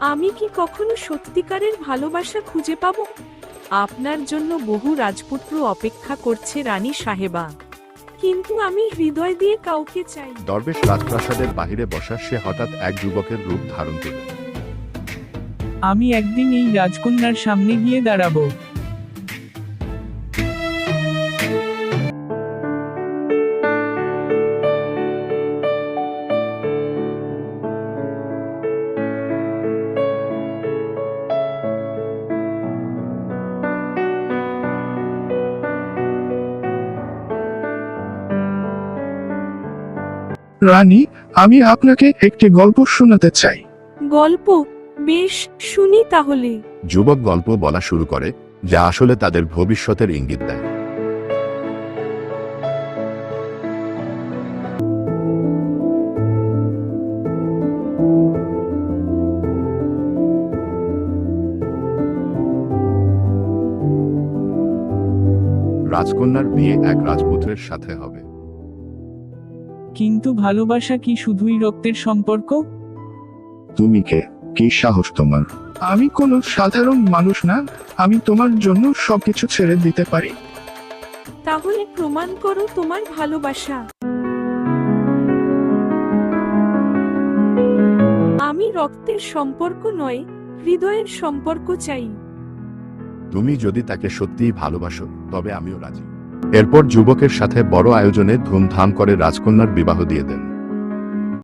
আমি কি কখনো সত্যিকারের ভালোবাসা খুঁজে পাব? আপনার জন্য বহু রাজপুত্র অপেক্ষা করছে রানী সাহেবা, কিন্তু আমি হৃদয় দিয়ে কাউকে চাই। দরবেশ রাজপ্রাসাদের বাহিরে বসা সে হঠাৎ এক যুবকের রূপ ধারণ করল। আমি একদিন এই রাজকন্যার সামনে গিয়ে দাঁড়াবো। রানী, আমি আপনাকে একটি গল্প শোনাতে চাই। গল্প? বেশ, শুনি তাহলে। যুবক গল্প বলা শুরু করে, যা আসলে তাদের ভবিষ্যতের ইঙ্গিত দেয়। রাজকন্যার বিয়ে এক রাজপুত্রের সাথে হবে। কিন্তু ভালোবাসা কি শুধুই রক্তের সম্পর্ক? তুমি কে? কি সাহস তোমার? আমি কোনো সাধারণ মানুষ না। আমি তোমার জন্য সবকিছু ছেড়ে দিতে পারি। তাহলে প্রমাণ করো তোমার ভালোবাসা। আমি রক্তের সম্পর্ক নয়, হৃদয়ের সম্পর্ক চাই। তুমি যদি তাকে সত্যিই ভালোবাসো, তবে আমিও রাজি। এরপর যুবকের সাথে বড় আয়োজনে ধুমধাম করে রাজকন্যার বিবাহ দিয়ে দেন।